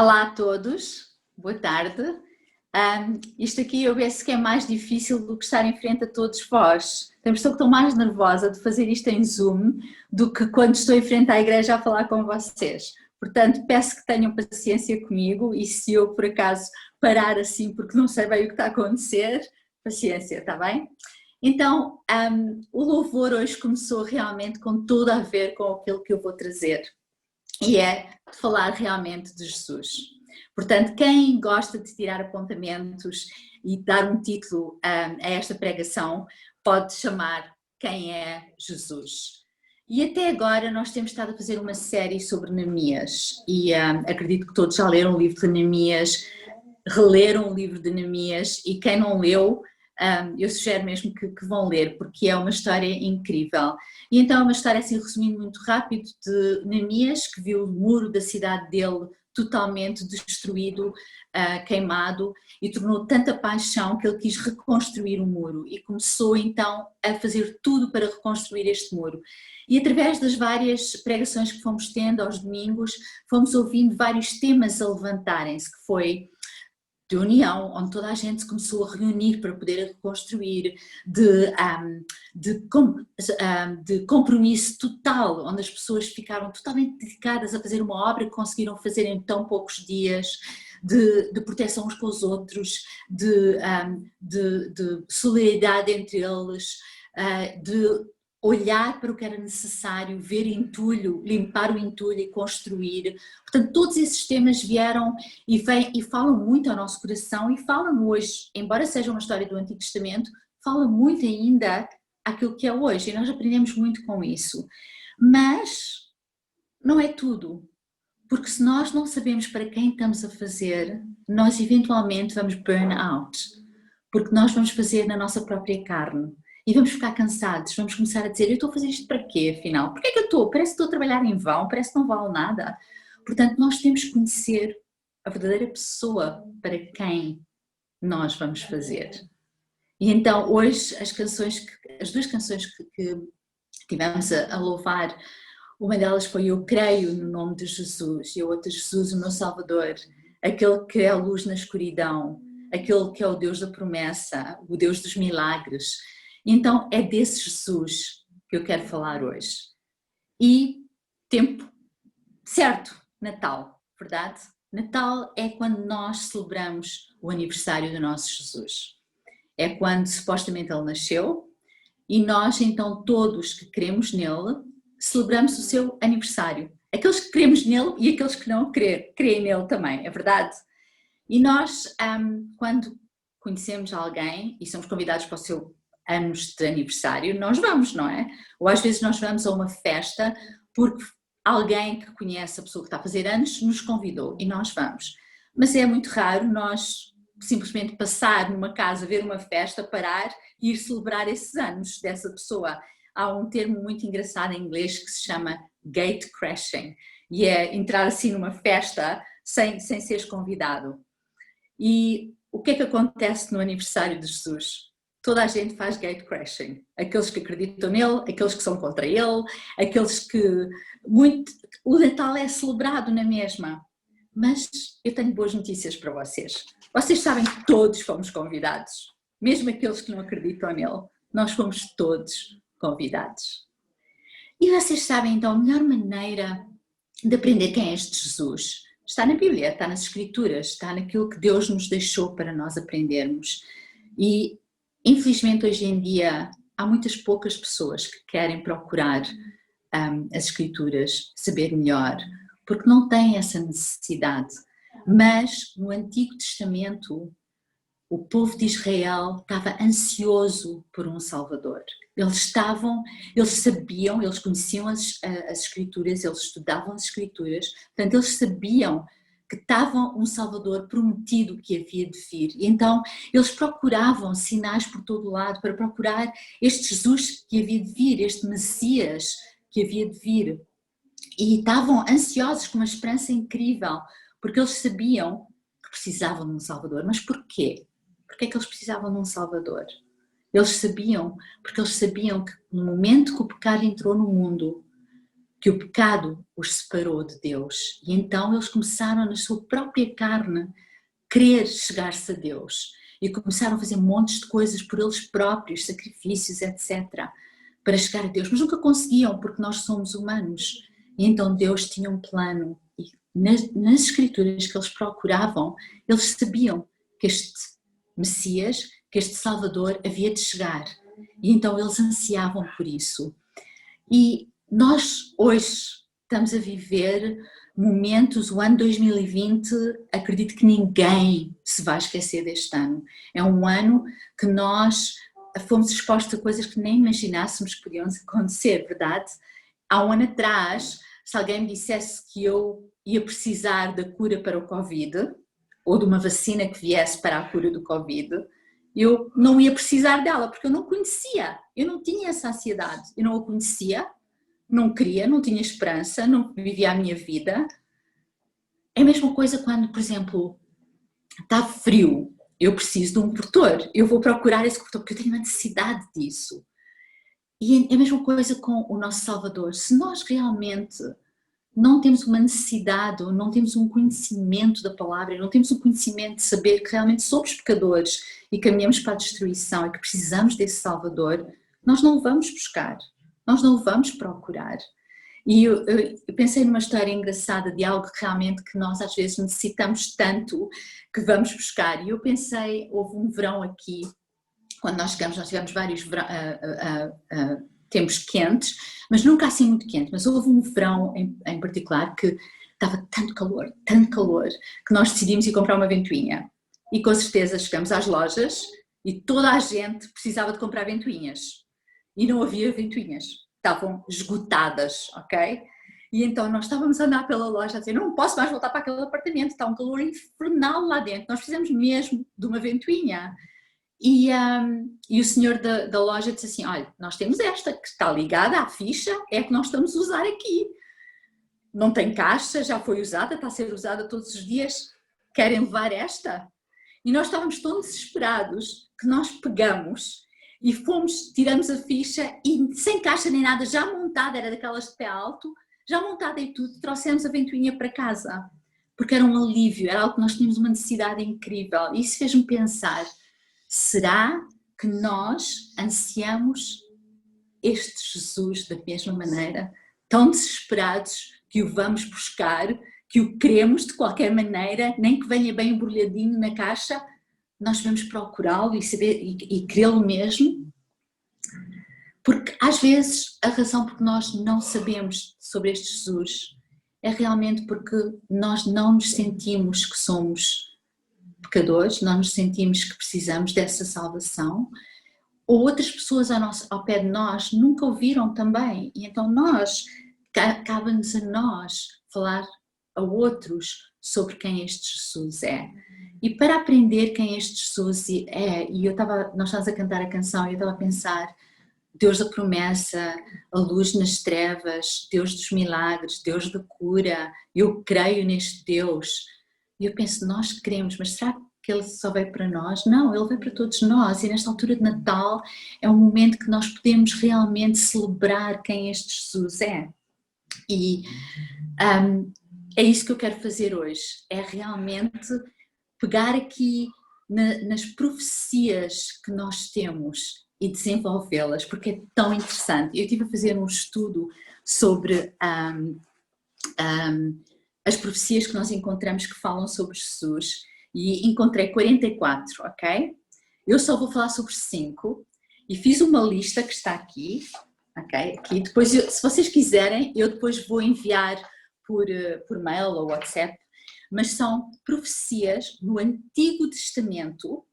Olá a todos, boa tarde. Isto aqui eu penso que é mais difícil do que estar em frente a todos vós. Tenho a impressão que estou mais nervosa de fazer isto em Zoom do que quando estou em frente à igreja a falar com vocês. Portanto, peço que tenham paciência comigo e se eu por acaso parar assim porque não sei bem o que está a acontecer, paciência, está bem? Então, o louvor hoje começou realmente com tudo a ver com aquilo que eu vou trazer. E é de falar realmente de Jesus. Portanto, quem gosta de tirar apontamentos e dar um título a esta pregação, pode chamar Quem é Jesus? E até agora nós temos estado a fazer uma série sobre Neemias e acredito que todos já leram o livro de Neemias, releram o livro de Neemias e quem não leu, eu sugiro mesmo que vão ler, porque é uma história incrível. E então é uma história, assim resumindo muito rápido, de Neemias, que viu o muro da cidade dele totalmente destruído, queimado, e tornou tanta paixão que ele quis reconstruir o muro e começou então a fazer tudo para reconstruir este muro. E através das várias pregações que fomos tendo aos domingos, fomos ouvindo vários temas a levantarem-se, que foi de união, onde toda a gente se começou a reunir para poder reconstruir, de compromisso total, onde as pessoas ficaram totalmente dedicadas a fazer uma obra que conseguiram fazer em tão poucos dias, de proteção uns com os outros, de solidariedade entre eles, de olhar para o que era necessário, ver entulho, limpar o entulho e construir. Portanto, todos esses temas vieram e falam muito ao nosso coração e falam hoje, embora seja uma história do Antigo Testamento, fala muito ainda aquilo que é hoje e nós aprendemos muito com isso. Mas não é tudo, porque se nós não sabemos para quem estamos a fazer, nós eventualmente vamos burn out, porque nós vamos fazer na nossa própria carne. E vamos ficar cansados, vamos começar a dizer, eu estou a fazer isto para quê afinal? Porquê que eu estou? Parece que estou a trabalhar em vão, parece que não vale nada. Portanto, nós temos que conhecer a verdadeira pessoa para quem nós vamos fazer. E então hoje as duas canções que tivemos a louvar, uma delas foi Eu Creio no Nome de Jesus e a outra Jesus o meu Salvador, aquele que é a luz na escuridão, aquele que é o Deus da promessa, o Deus dos milagres. Então é desse Jesus que eu quero falar hoje. E tempo certo, Natal, verdade? Natal é quando nós celebramos o aniversário do nosso Jesus. É quando supostamente ele nasceu e nós então todos que cremos nele celebramos o seu aniversário. Aqueles que cremos nele e aqueles que não creem nele também, é verdade? E nós quando conhecemos alguém e somos convidados para o seu anos de aniversário, nós vamos, não é? Ou às vezes nós vamos a uma festa porque alguém que conhece a pessoa que está a fazer anos nos convidou e nós vamos. Mas é muito raro nós simplesmente passar numa casa, ver uma festa, parar e ir celebrar esses anos dessa pessoa. Há um termo muito engraçado em inglês que se chama gate crashing e é entrar assim numa festa sem seres convidado. E o que é que acontece no aniversário de Jesus? Toda a gente faz gate crashing, aqueles que acreditam nele, aqueles que são contra ele, aqueles que o Natal é celebrado na mesma, mas eu tenho boas notícias para vocês. Vocês sabem que todos fomos convidados, mesmo aqueles que não acreditam nele, nós fomos todos convidados. E vocês sabem então a melhor maneira de aprender quem é este Jesus? Está na Bíblia, está nas Escrituras, está naquilo que Deus nos deixou para nós aprendermos. E infelizmente hoje em dia há muitas poucas pessoas que querem procurar as Escrituras, saber melhor, porque não têm essa necessidade. Mas no Antigo Testamento o povo de Israel estava ansioso por um Salvador. Eles sabiam, eles conheciam as Escrituras, eles estudavam as Escrituras, portanto eles sabiam que estava um Salvador prometido que havia de vir. E então eles procuravam sinais por todo o lado para procurar este Jesus que havia de vir, este Messias que havia de vir. E estavam ansiosos com uma esperança incrível, porque eles sabiam que precisavam de um Salvador. Mas porquê? Porquê é que eles precisavam de um Salvador? Porque eles sabiam que no momento que o pecado entrou no mundo, que o pecado os separou de Deus. E então eles começaram na sua própria carne querer chegar-se a Deus. E começaram a fazer montes de coisas por eles próprios, sacrifícios, etc., para chegar a Deus. Mas nunca conseguiam, porque nós somos humanos. E então Deus tinha um plano. E nas escrituras que eles procuravam, eles sabiam que este Messias, que este Salvador havia de chegar. E então eles ansiavam por isso. E nós hoje estamos a viver momentos, o ano 2020, acredito que ninguém se vai esquecer deste ano. É um ano que nós fomos expostos a coisas que nem imaginássemos que podiam acontecer, verdade? Há um ano atrás, se alguém me dissesse que eu ia precisar da cura para o Covid, ou de uma vacina que viesse para a cura do Covid, eu não ia precisar dela, porque eu não conhecia, eu não tinha essa ansiedade, eu não a conhecia, não queria, não tinha esperança, não vivia a minha vida. É a mesma coisa quando, por exemplo, está frio, eu preciso de um cobertor, eu vou procurar esse cobertor porque eu tenho uma necessidade disso. E é a mesma coisa com o nosso Salvador. Se nós realmente não temos uma necessidade, ou não temos um conhecimento da palavra, não temos um conhecimento de saber que realmente somos pecadores e caminhamos para a destruição e que precisamos desse Salvador, nós não o vamos buscar, nós não o vamos procurar. E eu pensei numa história engraçada de algo que realmente que nós às vezes necessitamos tanto que vamos buscar. E eu pensei, houve um verão aqui, quando nós chegamos, nós tivemos vários tempos quentes, mas nunca assim muito quente, mas houve um verão em particular que estava tanto calor, que nós decidimos ir comprar uma ventoinha. E com certeza chegamos às lojas e toda a gente precisava de comprar ventoinhas. E não havia ventoinhas, estavam esgotadas, ok? E então nós estávamos a andar pela loja a dizer, não posso mais voltar para aquele apartamento, está um calor infernal lá dentro, nós precisamos mesmo de uma ventoinha. E o senhor da loja disse assim, olha, nós temos esta que está ligada à ficha, é a que nós estamos a usar aqui. Não tem caixa, já foi usada, está a ser usada todos os dias, querem levar esta? E nós estávamos tão desesperados que nós pegamos e tiramos a ficha e sem caixa nem nada, já montada, era daquelas de pé alto, já montada e tudo, trouxemos a ventoinha para casa, porque era um alívio, era algo que nós tínhamos uma necessidade incrível. E isso fez-me pensar, será que nós ansiamos este Jesus da mesma maneira, tão desesperados que o vamos buscar, que o queremos de qualquer maneira, nem que venha bem embrulhadinho na caixa, nós vamos procurá-lo e saber e querê-lo mesmo? Porque às vezes a razão por que nós não sabemos sobre este Jesus é realmente porque nós não nos sentimos que somos pecadores, nós nos sentimos que precisamos dessa salvação, ou outras pessoas ao pé de nós nunca ouviram também, e então cabe-nos a nós falar a outros sobre quem este Jesus é. E para aprender quem este Jesus é, e nós estávamos a cantar a canção e eu estava a pensar, Deus da promessa, a luz nas trevas, Deus dos milagres, Deus da cura, eu creio neste Deus. E eu penso, nós queremos, mas será que Ele só veio para nós? Não, Ele veio para todos nós, e nesta altura de Natal é um momento que nós podemos realmente celebrar quem este Jesus é. E é isso que eu quero fazer hoje, é realmente pegar aqui nas profecias que nós temos e desenvolvê-las, porque é tão interessante. Eu estive a fazer um estudo sobre as profecias que nós encontramos que falam sobre Jesus e encontrei 44, ok? Eu só vou falar sobre 5 e fiz uma lista que está aqui, ok? Aqui. Depois, se vocês quiserem, eu depois vou enviar por mail ou WhatsApp, mas são profecias no Antigo Testamento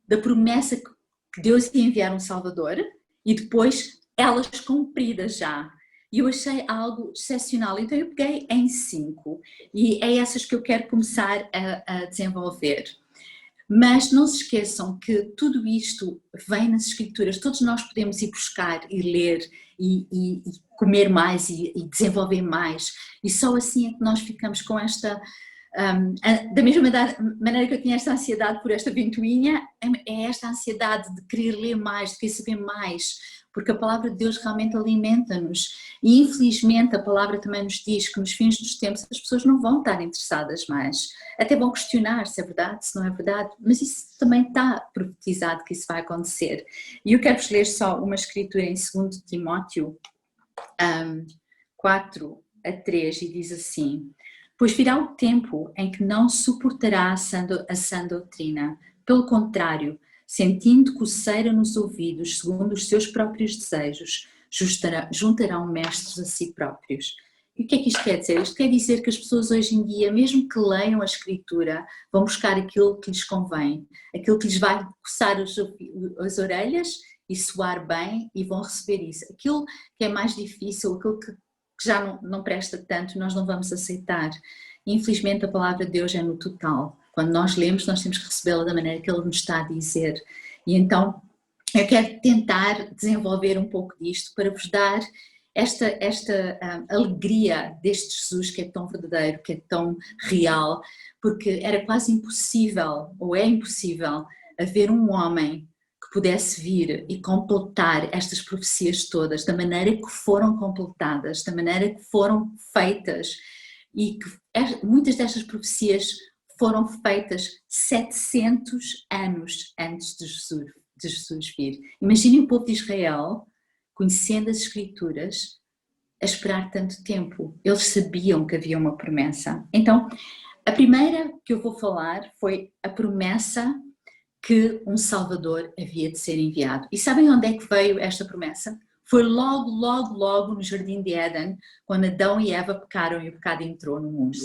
da promessa que Deus ia enviar um Salvador e depois elas cumpridas já. E eu achei algo excepcional, então eu peguei em 5 e é essas que eu quero começar a desenvolver. Mas não se esqueçam que tudo isto vem nas Escrituras, todos nós podemos ir buscar e ler e comer mais e desenvolver mais, e só assim é que nós ficamos com esta Da mesma maneira que eu tinha esta ansiedade por esta ventoinha, é esta ansiedade de querer ler mais, de querer saber mais, porque a palavra de Deus realmente alimenta-nos. E infelizmente a palavra também nos diz que nos fins dos tempos as pessoas não vão estar interessadas mais. Até vão questionar se é verdade, se não é verdade, mas isso também está profetizado que isso vai acontecer. E eu quero-vos ler só uma escritura em 2 Timóteo 4:3 e diz assim: pois virá o tempo em que não suportará a sã doutrina, pelo contrário, sentindo coceira nos ouvidos, segundo os seus próprios desejos, juntarão mestres a si próprios. E o que é que isto quer dizer? Isto quer dizer que as pessoas hoje em dia, mesmo que leiam a Escritura, vão buscar aquilo que lhes convém, aquilo que lhes vai coçar as orelhas e soar bem, e vão receber isso. Aquilo que é mais difícil, aquilo que já não presta tanto, nós não vamos aceitar. Infelizmente a palavra de Deus é no total. Quando nós lemos, nós temos que recebê-la da maneira que Ele nos está a dizer. E então eu quero tentar desenvolver um pouco disto para vos dar esta alegria deste Jesus que é tão verdadeiro, que é tão real, porque era quase impossível, ou é impossível, haver um homem que pudesse vir e completar estas profecias todas da maneira que foram completadas, da maneira que foram feitas, e que muitas destas profecias foram feitas 700 anos antes de Jesus vir. Imaginem o povo de Israel, conhecendo as Escrituras, a esperar tanto tempo. Eles sabiam que havia uma promessa. Então, a primeira que eu vou falar foi a promessa que um Salvador havia de ser enviado. E sabem onde é que veio esta promessa? Foi logo no Jardim de Éden, quando Adão e Eva pecaram e o pecado entrou no mundo.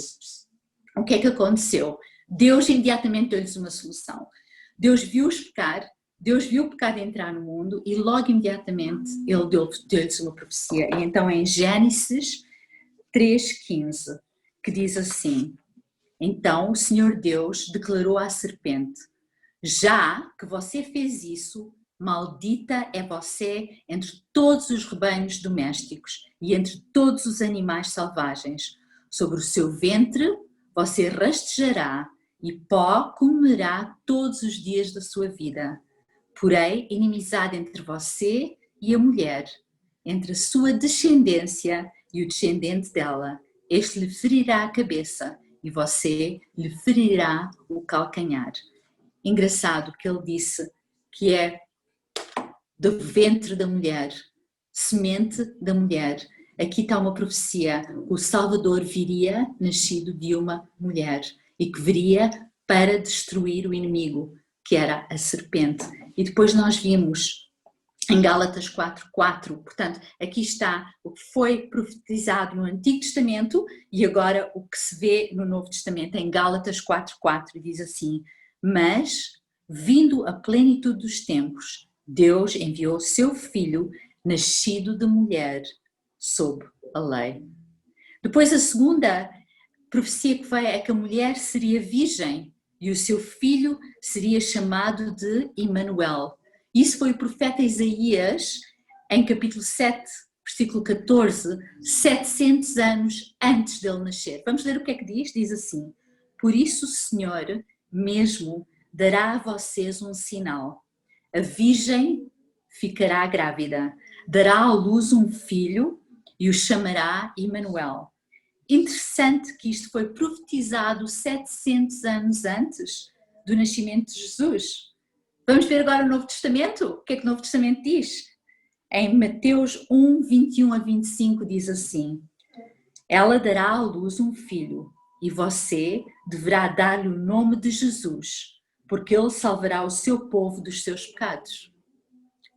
O que é que aconteceu? Deus imediatamente deu-lhes uma solução. Deus viu-os pecar, Deus viu o pecado entrar no mundo e logo imediatamente Ele deu-lhes uma profecia. E então em Gênesis 3:15, que diz assim: então o Senhor Deus declarou à serpente: já que você fez isso, maldita é você entre todos os rebanhos domésticos e entre todos os animais selvagens. Sobre o seu ventre você rastejará e pó comerá todos os dias da sua vida. Porém, inimizade entre você e a mulher, entre a sua descendência e o descendente dela. Este lhe ferirá a cabeça e você lhe ferirá o calcanhar. Engraçado que ele disse que é do ventre da mulher, semente da mulher. Aqui está uma profecia: o Salvador viria nascido de uma mulher e que viria para destruir o inimigo, que era a serpente. E depois nós vimos em Gálatas 4:4, portanto, aqui está o que foi profetizado no Antigo Testamento e agora o que se vê no Novo Testamento, em Gálatas 4:4, diz assim: mas, vindo a plenitude dos tempos, Deus enviou seu Filho, nascido de mulher, sob a lei. Depois a segunda profecia que veio é que a mulher seria virgem e o seu filho seria chamado de Emanuel. Isso foi o profeta Isaías, em capítulo 7, versículo 14, 700 anos antes dele nascer. Vamos ler o que é que diz? Diz assim: por isso o Senhor mesmo dará a vocês um sinal. A virgem ficará grávida, dará à luz um filho e o chamará Emanuel. Interessante que isto foi profetizado 700 anos antes do nascimento de Jesus. Vamos ver agora o Novo Testamento? O que é que o Novo Testamento diz? Em Mateus 1:21-25 diz assim: ela dará à luz um filho e você deverá dar-lhe o nome de Jesus, porque ele salvará o seu povo dos seus pecados.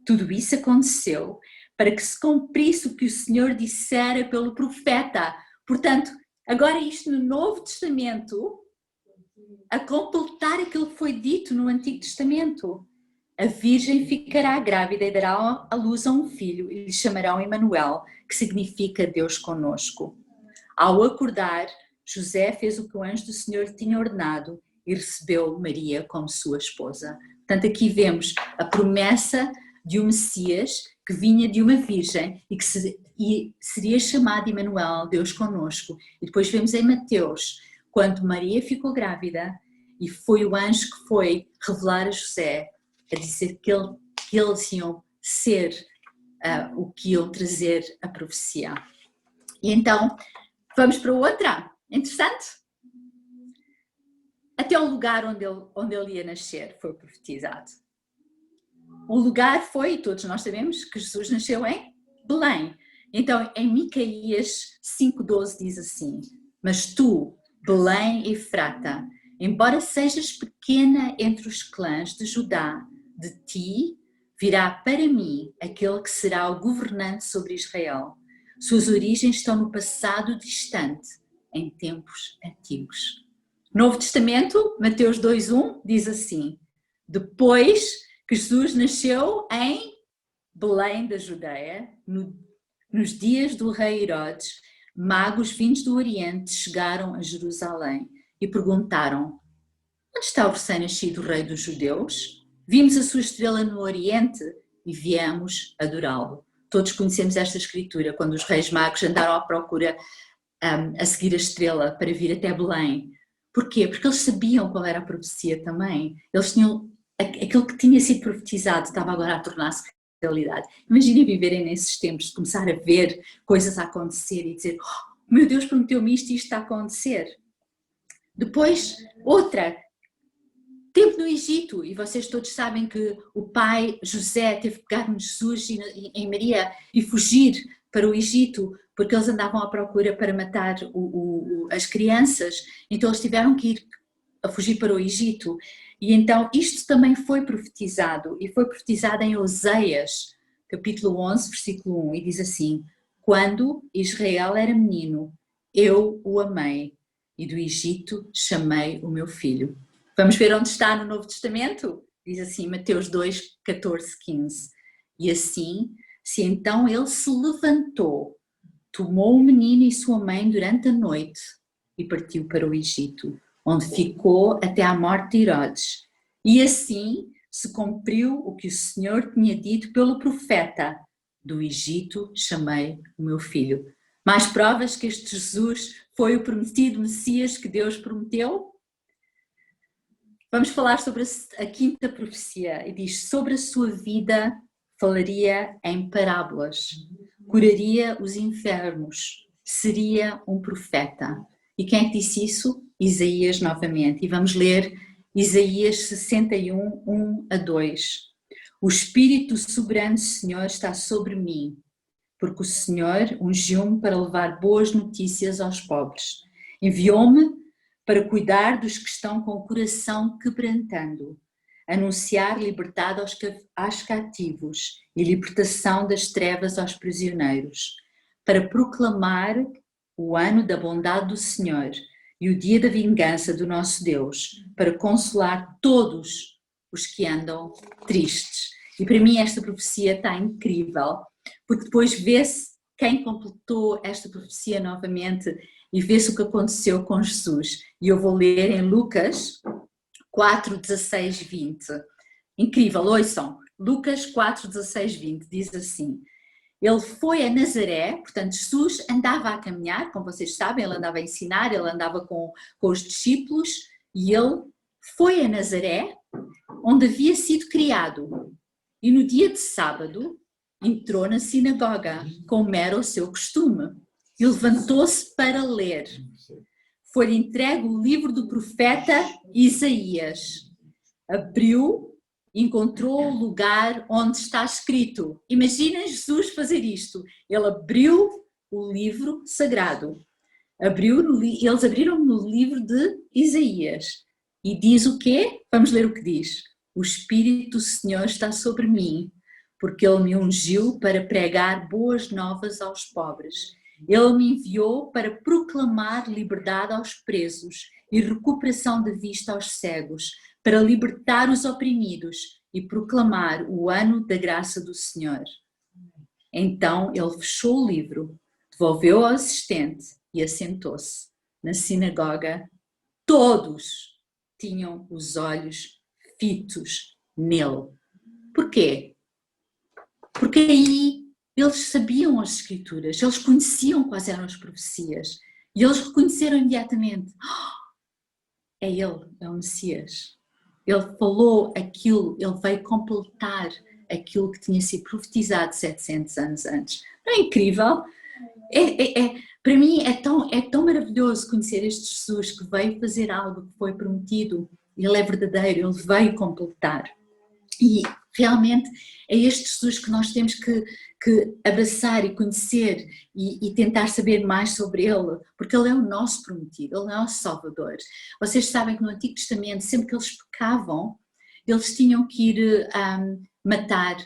Tudo isso aconteceu para que se cumprisse o que o Senhor dissera pelo profeta. Portanto, agora isto no Novo Testamento, a completar aquilo que foi dito no Antigo Testamento. A virgem ficará grávida e dará à luz a um filho e lhe chamarão Emanuel, que significa Deus conosco. Ao acordar, José fez o que o anjo do Senhor tinha ordenado e recebeu Maria como sua esposa. Portanto, aqui vemos a promessa de um Messias que vinha de uma virgem e que seria chamado Emanuel, Deus conosco. E depois vemos em Mateus, quando Maria ficou grávida e foi o anjo que foi revelar a José, a dizer que eles iam ser o que iam trazer a profecia. E então, vamos para outra. Interessante? Até o lugar onde ele ia nascer foi profetizado. O lugar foi, todos nós sabemos, que Jesus nasceu em Belém. Então, em Micaías 5,12 diz assim: mas tu, Belém Efrata, embora sejas pequena entre os clãs de Judá, de ti virá para mim aquele que será o governante sobre Israel. Suas origens estão no passado distante, em tempos antigos. Novo Testamento, Mateus 2,1, diz assim: depois que Jesus nasceu em Belém da Judeia, nos dias do rei Herodes, magos vindos do Oriente chegaram a Jerusalém e perguntaram: onde está o recém-nascido rei dos judeus? Vimos a sua estrela no Oriente e viemos adorá-lo. Todos conhecemos esta escritura, quando os reis magos andaram à procura a seguir a estrela para vir até Belém. Porquê? Porque eles sabiam qual era a profecia também. Eles tinham, aquilo que tinha sido profetizado estava agora a tornar-se realidade. Imaginem viverem nesses tempos, de começar a ver coisas a acontecer e dizer: oh, meu Deus prometeu-me isto e isto está a acontecer. Depois, outra, tempo no Egito, e vocês todos sabem que o pai José teve que pegar em Jesus e em Maria e fugir para o Egito, porque eles andavam à procura para matar as crianças, então eles tiveram que ir a fugir para o Egito. E então isto também foi profetizado, e foi profetizado em Oseias, capítulo 11, versículo 1, e diz assim: quando Israel era menino, eu o amei, e do Egito chamei o meu filho. Vamos ver onde está no Novo Testamento? Diz assim, Mateus 2, 14, 15. E assim, se então ele se levantou, tomou o menino e sua mãe durante a noite e partiu para o Egito, onde ficou até à morte de Herodes. E assim se cumpriu o que o Senhor tinha dito pelo profeta: do Egito chamei o meu filho. Mais provas que este Jesus foi o prometido Messias que Deus prometeu? Vamos falar sobre a quinta profecia, e diz: sobre a sua vida falaria em parábolas, curaria os enfermos, seria um profeta. E quem é que disse isso? Isaías novamente. E vamos ler Isaías 61, 1 a 2. O Espírito do Soberano Senhor está sobre mim, porque o Senhor ungiu-me para levar boas notícias aos pobres. Enviou-me para cuidar dos que estão com o coração quebrantando, anunciar liberdade aos cativos e libertação das trevas aos prisioneiros, para proclamar o ano da bondade do Senhor e o dia da vingança do nosso Deus, para consolar todos os que andam tristes. E para mim esta profecia está incrível, porque depois vê-se quem completou esta profecia novamente e vê-se o que aconteceu com Jesus. E eu vou ler em Lucas 4, 16, 20. Incrível, ouçam. Lucas 4, 16, 20 diz assim: ele foi a Nazaré, portanto Jesus andava a caminhar, como vocês sabem, ele andava a ensinar, ele andava com os discípulos, e ele foi a Nazaré, onde havia sido criado. E no dia de sábado entrou na sinagoga, como era o seu costume, e levantou-se para ler. Foi entregue o livro do profeta Isaías. Abriu e encontrou o lugar onde está escrito. Imaginem Jesus fazer isto. Ele abriu o livro sagrado. Eles abriram no livro de Isaías. E diz o quê? Vamos ler o que diz. O Espírito do Senhor está sobre mim, porque Ele me ungiu para pregar boas novas aos pobres. Ele me enviou para proclamar liberdade aos presos e recuperação de vista aos cegos, para libertar os oprimidos e proclamar o ano da graça do Senhor. Então ele fechou o livro, devolveu ao assistente e assentou-se. Na sinagoga, todos tinham os olhos fitos nele. Porquê? Porque aí eles sabiam as escrituras, eles conheciam quais eram as profecias e eles reconheceram imediatamente: é Ele, é o Messias. Ele falou aquilo, Ele veio completar aquilo que tinha sido profetizado 700 anos antes. Não é incrível? Para mim é tão maravilhoso conhecer este Jesus que veio fazer algo que foi prometido. Ele é verdadeiro, Ele veio completar. E realmente é este Jesus que nós temos que abraçar e conhecer e tentar saber mais sobre Ele, porque Ele é o nosso prometido, Ele é o nosso Salvador. Vocês sabem que no Antigo Testamento, sempre que eles pecavam, eles tinham que ir matar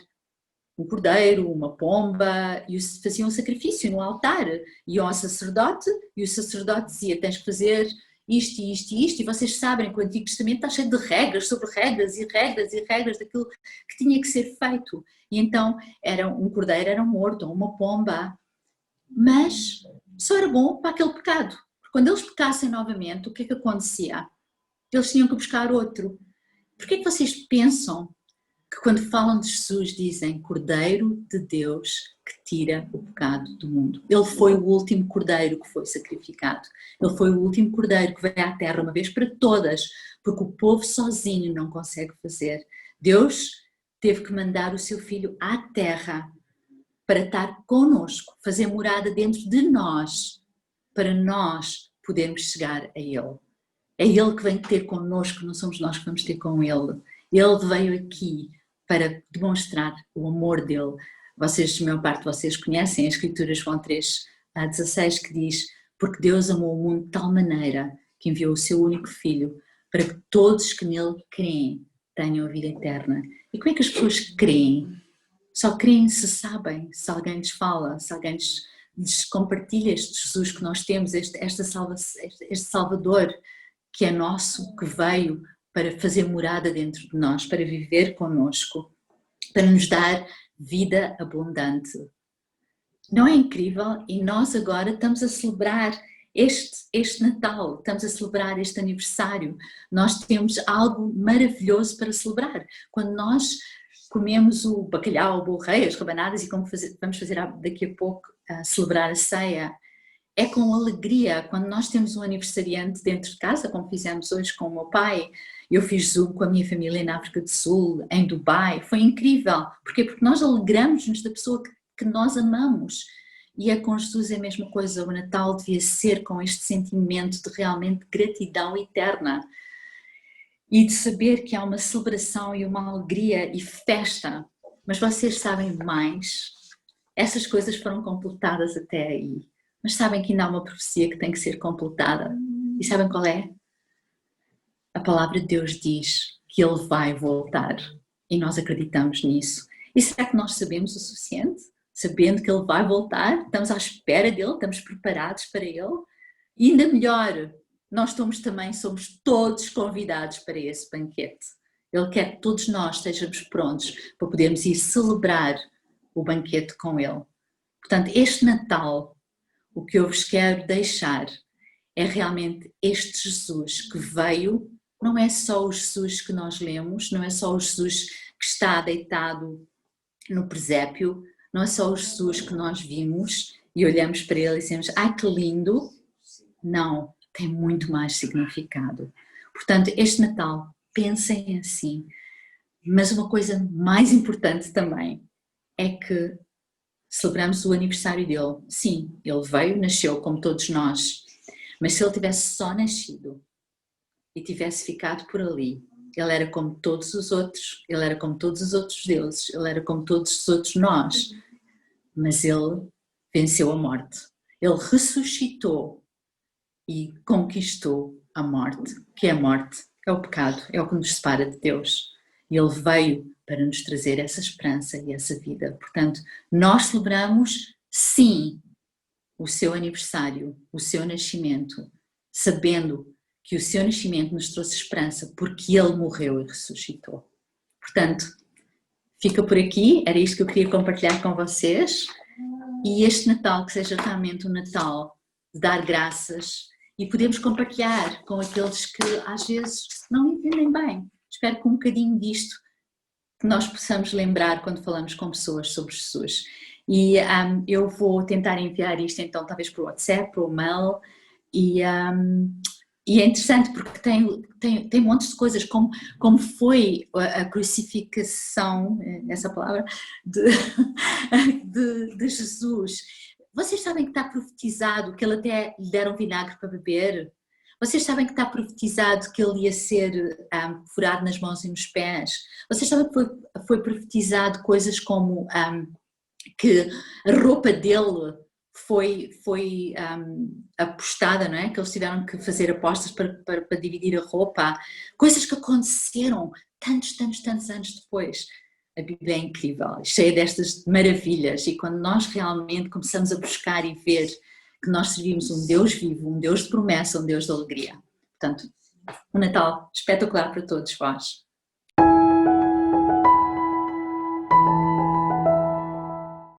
um cordeiro, uma pomba, e faziam um sacrifício no altar. Iam ao sacerdote, e o sacerdote dizia, tens que fazer isto e isto e isto, e vocês sabem que o Antigo Testamento está cheio de regras, sobre regras e regras e regras daquilo que tinha que ser feito. E então um cordeiro era morto, ou uma pomba, mas só era bom para aquele pecado. Porque quando eles pecassem novamente, o que é que acontecia? Eles tinham que buscar outro. Porquê é que vocês pensam que quando falam de Jesus dizem Cordeiro de Deus que tira o pecado do mundo? Ele foi o último cordeiro que foi sacrificado. Ele foi o último cordeiro que veio à terra uma vez para todas, porque o povo sozinho não consegue fazer. Deus teve que mandar o seu filho à terra para estar connosco, fazer morada dentro de nós, para nós podermos chegar a Ele. É Ele que vem ter connosco, não somos nós que vamos ter com Ele. Ele veio aqui para demonstrar o amor dele. Vocês, a maior parte de vocês conhecem a Escritura João 3:16, que diz: porque Deus amou o mundo de tal maneira que enviou o seu único Filho para que todos que nele creem tenham a vida eterna. E como é que as pessoas creem? Só creem se sabem, se alguém lhes fala, se alguém lhes compartilha este Jesus que nós temos, este Salvador que é nosso, que veio para fazer morada dentro de nós, para viver connosco, para nos dar vida abundante. Não é incrível? E nós agora estamos a celebrar este Natal, estamos a celebrar este aniversário. Nós temos algo maravilhoso para celebrar. Quando nós comemos o bacalhau, o bolo rei, as rabanadas, e como vamos fazer daqui a pouco, celebrar a ceia, é com alegria. Quando nós temos um aniversariante dentro de casa, como fizemos hoje com o meu pai, eu fiz Zoom com a minha família na África do Sul, em Dubai, foi incrível. Porquê? Porque nós alegramos-nos da pessoa que nós amamos. E é com Jesus a mesma coisa. O Natal devia ser com este sentimento de realmente gratidão eterna e de saber que há uma celebração e uma alegria e festa. Mas vocês sabem mais, essas coisas foram completadas até aí. Mas sabem que ainda há uma profecia que tem que ser completada. E sabem qual é? A palavra de Deus diz que Ele vai voltar. E nós acreditamos nisso. E será que nós sabemos o suficiente? Sabendo que Ele vai voltar, estamos à espera dEle, estamos preparados para Ele? E ainda melhor, nós somos todos convidados para esse banquete. Ele quer que todos nós estejamos prontos para podermos ir celebrar o banquete com Ele. Portanto, este Natal, o que eu vos quero deixar é realmente este Jesus que veio. Não é só o Jesus que nós lemos, não é só o Jesus que está deitado no presépio, não é só o Jesus que nós vimos e olhamos para ele e dizemos, ai que lindo. Não, tem muito mais significado. Portanto, este Natal, pensem assim. Mas uma coisa mais importante também é que celebramos o aniversário dele. Sim, ele veio, nasceu como todos nós, mas se ele tivesse só nascido e tivesse ficado por ali, ele era como todos os outros, ele era como todos os outros deuses, ele era como todos os outros nós, mas ele venceu a morte. Ele ressuscitou e conquistou a morte, que é a morte, é o pecado, é o que nos separa de Deus. E ele veio para nos trazer essa esperança e essa vida. Portanto, nós celebramos, sim, o seu aniversário, o seu nascimento, sabendo que o seu nascimento nos trouxe esperança, porque ele morreu e ressuscitou. Portanto, fica por aqui, era isto que eu queria compartilhar com vocês. E este Natal, que seja realmente um Natal de dar graças e podemos compartilhar com aqueles que às vezes não entendem bem. Espero que um bocadinho disto que nós possamos lembrar quando falamos com pessoas sobre Jesus. E eu vou tentar enviar isto então talvez para o WhatsApp, para o mail, e E é interessante porque tem montes de coisas, como foi a crucificação, essa palavra, de, de Jesus. Vocês sabem que está profetizado que ele até lhe deram vinagre para beber? Vocês sabem que está profetizado que ele ia ser furado nas mãos e nos pés? Vocês sabem que foi profetizado coisas como que a roupa dele foi apostada, não é? Que eles tiveram que fazer apostas para dividir a roupa. Coisas que aconteceram tantos anos depois. A Bíblia é incrível, cheia destas maravilhas, e quando nós realmente começamos a buscar e ver que nós servimos um Deus vivo, um Deus de promessa, um Deus de alegria. Portanto, um Natal espetacular para todos vós.